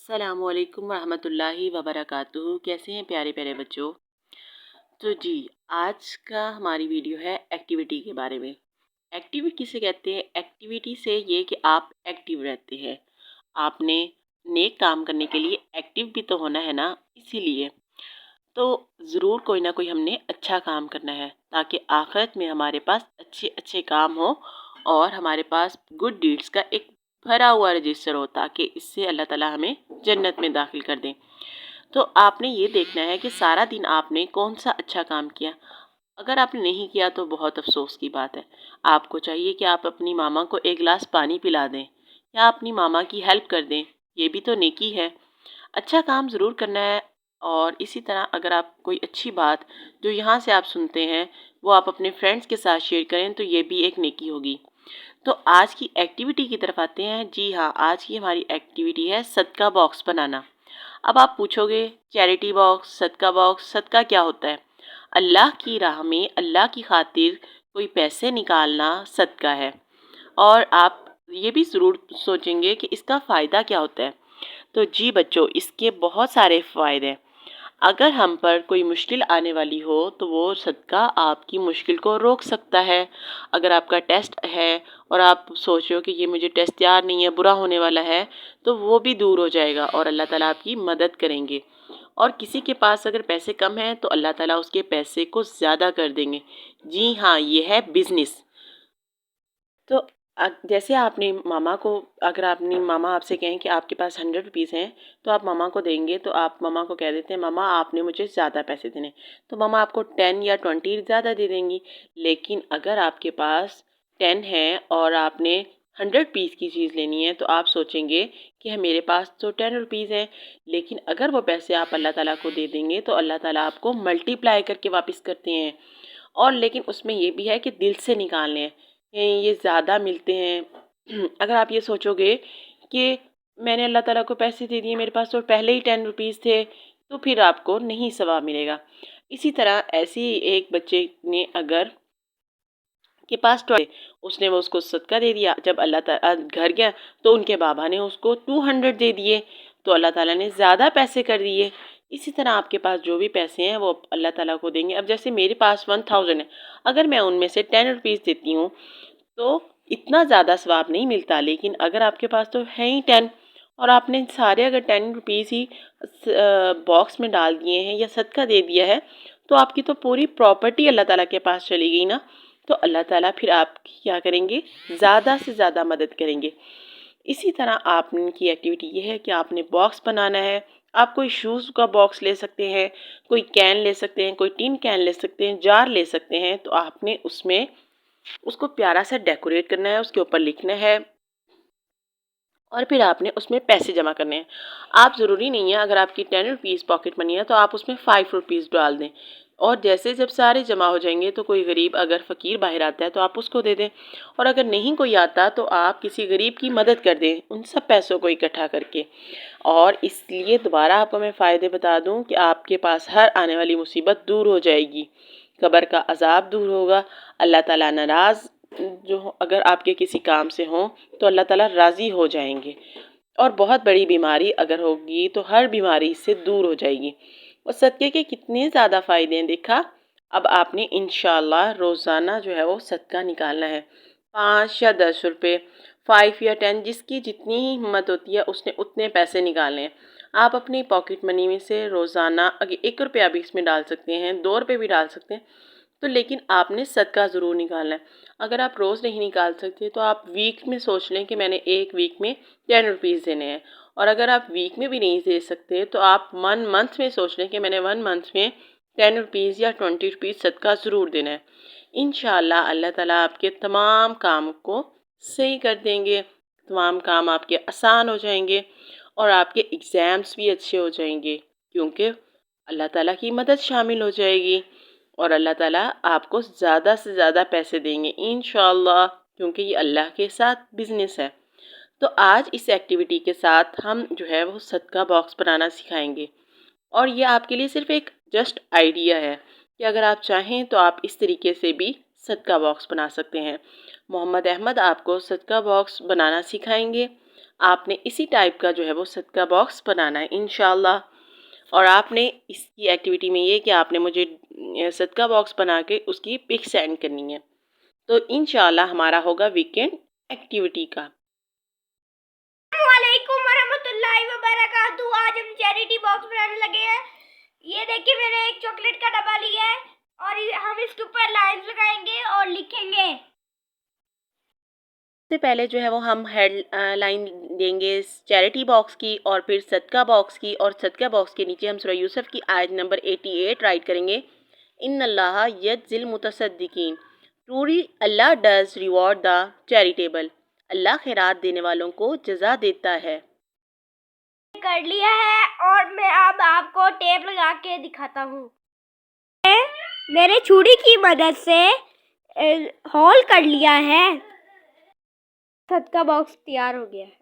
السلام علیکم ورحمۃ اللہ وبرکاتہ۔ کیسے ہیں پیارے پیارے بچوں؟ تو جی، آج کا ہماری ویڈیو ہے ایکٹیویٹی کے بارے میں۔ ایکٹیویٹی کسے کہتے ہیں؟ ایکٹیویٹی سے یہ کہ آپ ایکٹیو رہتے ہیں۔ آپ نے نیک کام کرنے کے لیے ایکٹیو بھی تو ہونا ہے نا، اسی لیے تو ضرور کوئی نہ کوئی ہم نے اچھا کام کرنا ہے تاکہ آخرت میں ہمارے پاس اچھے اچھے کام ہوں اور ہمارے پاس گڈ ڈیڈس کا ایک بھرا ہوا رجسٹر ہو، تاکہ اس سے اللہ تعالیٰ ہمیں جنت میں داخل کر دیں۔ تو آپ نے یہ دیکھنا ہے کہ سارا دن آپ نے کون سا اچھا کام کیا۔ اگر آپ نے نہیں کیا تو بہت افسوس کی بات ہے۔ آپ کو چاہیے کہ آپ اپنی ماما کو ایک گلاس پانی پلا دیں یا اپنی ماما کی ہیلپ کر دیں، یہ بھی تو نیکی ہے۔ اچھا کام ضرور کرنا ہے، اور اسی طرح اگر آپ کوئی اچھی بات جو یہاں سے آپ سنتے ہیں وہ آپ اپنے فرینڈس کے ساتھ شیئر کریں تو یہ بھی ایک نیکی ہوگی۔ تو آج کی ایکٹیویٹی کی طرف آتے ہیں۔ جی ہاں، آج کی ہماری ایکٹیویٹی ہے صدقہ باکس بنانا۔ اب آپ پوچھو گے چیریٹی باکس، صدقہ کیا ہوتا ہے؟ اللہ کی راہ میں اللہ کی خاطر کوئی پیسے نکالنا صدقہ ہے۔ اور آپ یہ بھی ضرور سوچیں گے کہ اس کا فائدہ کیا ہوتا ہے۔ تو جی بچوں، اس کے بہت سارے فوائد ہیں۔ اگر ہم پر کوئی مشکل آنے والی ہو تو وہ صدقہ آپ کی مشکل کو روک سکتا ہے۔ اگر آپ کا ٹیسٹ ہے اور آپ سوچ رہے ہو کہ یہ مجھے ٹیسٹ تیار نہیں ہے، برا ہونے والا ہے، تو وہ بھی دور ہو جائے گا اور اللہ تعالیٰ آپ کی مدد کریں گے۔ اور کسی کے پاس اگر پیسے کم ہیں تو اللہ تعالیٰ اس کے پیسے کو زیادہ کر دیں گے۔ جی ہاں، یہ ہے بزنس۔ تو جیسے آپ نے ماما کو، اگر ماما آپ سے کہیں کہ آپ کے پاس 100 روپیز ہیں تو آپ ماما کو دیں گے، تو آپ ماما کو کہہ دیتے ہیں ماما آپ نے مجھے زیادہ پیسے دینے، تو ماما آپ کو 10 یا 20 زیادہ دے دیں گی۔ لیکن اگر آپ کے پاس 10 ہے اور آپ نے 100 پیس کی چیز لینی ہے تو آپ سوچیں گے کہ میرے پاس تو 10 روپیز ہیں، لیکن اگر وہ پیسے آپ اللہ تعالیٰ کو دے دیں گے تو اللہ تعالیٰ آپ کو ملٹی پلائی کر کے واپس کرتے ہیں۔ اور لیکن اس میں یہ بھی ہے کہ دل سے نکالنے ہیں، یہ زیادہ ملتے ہیں۔ اگر آپ یہ سوچو گے کہ میں نے اللہ تعالیٰ کو پیسے دے دیے، میرے پاس تو پہلے ہی 10 روپیز تھے، تو پھر آپ کو نہیں ثواب ملے گا۔ اسی طرح ایسی ایک بچے نے اگر کے پاس اس نے اس کو صدقہ دے دیا، جب اللہ تعالیٰ گھر گیا تو ان کے بابا نے اس کو 200 دے دیے، تو اللہ تعالیٰ نے زیادہ پیسے کر دیے۔ اسی طرح آپ کے پاس جو بھی پیسے ہیں وہ اللہ تعالیٰ کو دیں گے۔ اب جیسے میرے پاس 1000 ہے، اگر میں ان میں سے 10 روپیز دیتی ہوں تو اتنا زیادہ ثواب نہیں ملتا، لیکن اگر آپ کے پاس تو ہے ہی 10 اور آپ نے سارے اگر 10 روپیز ہی باکس میں ڈال دیے ہیں یا صدقہ دے دیا ہے، تو آپ کی تو پوری پراپرٹی اللہ تعالیٰ کے پاس چلی گئی نا۔ تو اللہ تعالیٰ پھر آپ کی کیا کریں گے؟ زیادہ سے زیادہ مدد کریں گے۔ اسی طرح آپ کی ایکٹیویٹی یہ ہے کہ آپ نے باکس بنانا ہے۔ آپ کوئی شوز کا باکس لے سکتے ہیں، کوئی کین لے سکتے ہیں، کوئی ٹین کین لے سکتے ہیں، جار لے سکتے ہیں۔ تو آپ نے اس میں اس کو پیارا سا ڈیکوریٹ کرنا ہے، اس کے اوپر لکھنا ہے، اور پھر آپ نے اس میں پیسے جمع کرنے ہیں۔ آپ ضروری نہیں ہے اگر آپ کی 10 روپیز پاکٹ منی ہے تو آپ اس میں 5 روپیز ڈال دیں، اور جیسے جب سارے جمع ہو جائیں گے تو کوئی غریب اگر فقیر باہر آتا ہے تو آپ اس کو دے دیں، اور اگر نہیں کوئی آتا تو آپ کسی غریب کی مدد کر دیں ان سب پیسوں کو اکٹھا کر کے۔ اور اس لیے دوبارہ آپ کو میں فائدے بتا دوں کہ آپ کے پاس ہر آنے والی مصیبت دور ہو جائے گی، قبر کا عذاب دور ہوگا، اللہ تعالیٰ ناراض جو اگر آپ کے کسی کام سے ہوں تو اللہ تعالیٰ راضی ہو جائیں گے، اور بہت بڑی بیماری اگر ہوگی تو ہر بیماری سے دور ہو جائے گی۔ اور صدقے کے کتنے زیادہ فائدے ہیں دیکھا۔ اب آپ نے انشاءاللہ روزانہ جو ہے وہ صدقہ نکالنا ہے، 5 یا 10 روپے، 5 یا 10، جس کی جتنی ہی ہمت ہوتی ہے اس نے اتنے پیسے نکالنے ہیں۔ آپ اپنی پاکٹ منی میں سے روزانہ اگر 1 روپیہ بھی اس میں ڈال سکتے ہیں، 2 روپے بھی ڈال سکتے ہیں، تو لیکن آپ نے صدقہ ضرور نکالنا ہے۔ اگر آپ روز نہیں نکال سکتے تو آپ ویک میں سوچ لیں کہ میں نے ایک ویک میں 10 روپیز دینے ہیں، اور اگر آپ ویک میں بھی نہیں دے سکتے تو آپ 1 منتھ میں سوچ لیں کہ میں نے 1 منتھ میں 10 روپیز یا 20 روپیز صدقہ ضرور دینا ہے۔ انشاءاللہ اللہ تعالیٰ آپ کے تمام کام کو صحیح کر دیں گے، تمام کام آپ کے آسان ہو جائیں گے، اور آپ کے ایگزامز بھی اچھے ہو جائیں گے، کیونکہ اللہ تعالیٰ کی مدد شامل ہو جائے گی، اور اللہ تعالیٰ آپ کو زیادہ سے زیادہ پیسے دیں گے انشاءاللہ، کیونکہ یہ اللہ کے ساتھ بزنس ہے۔ تو آج اس ایکٹیویٹی کے ساتھ ہم جو ہے وہ صدقہ باکس بنانا سکھائیں گے، اور یہ آپ کے لیے صرف ایک جسٹ آئیڈیا ہے کہ اگر آپ چاہیں تو آپ اس طریقے سے بھی صدقہ باکس بنا سکتے ہیں۔ محمد احمد آپ کو صدقہ باکس بنانا سکھائیں گے۔ آپ نے اسی ٹائپ کا جو ہے وہ صدقہ باکس بنانا ہے انشاءاللہ. اور آپ نے اس کی ایکٹیویٹی میں یہ کہ آپ نے مجھے صدقہ باکس بنا کے اس کی پک سینڈ کرنی ہے. تو انشاءاللہ ہمارا ہوگا ویکینڈ ایکٹیویٹی کا. السلام علیکم ورحمۃ اللہ وبرکاتہ. آج ہم چیریٹی باکس بنانے لگے ہیں. یہ دیکھیں میں نے ایک چاکلیٹ کا ڈبہ لیا ہے اور ہم اس کے اوپر لائنز لگائیں گے اور لکھیں گے. سے پہلے جو ہے وہ ہم ہیڈ لائن دیں گے چیریٹی باکس کی اور پھر صدقہ باکس کی, اور صدقہ باکس کے نیچے ہم سورہ یوسف کی آیت نمبر 88 رائٹ کریں گے. ان اللہ یجزی المتصدقین, truly Allah does reward the charitable, Allah خیرات دینے والوں کو جزا دیتا ہے. کر لیا ہے اور میں اب آپ کو ٹیپ لگا کے دکھاتا ہوں. میرے چھری کی مدد سے ہول کر لیا ہے. صدقہ باکس تیار ہو گیا ہے.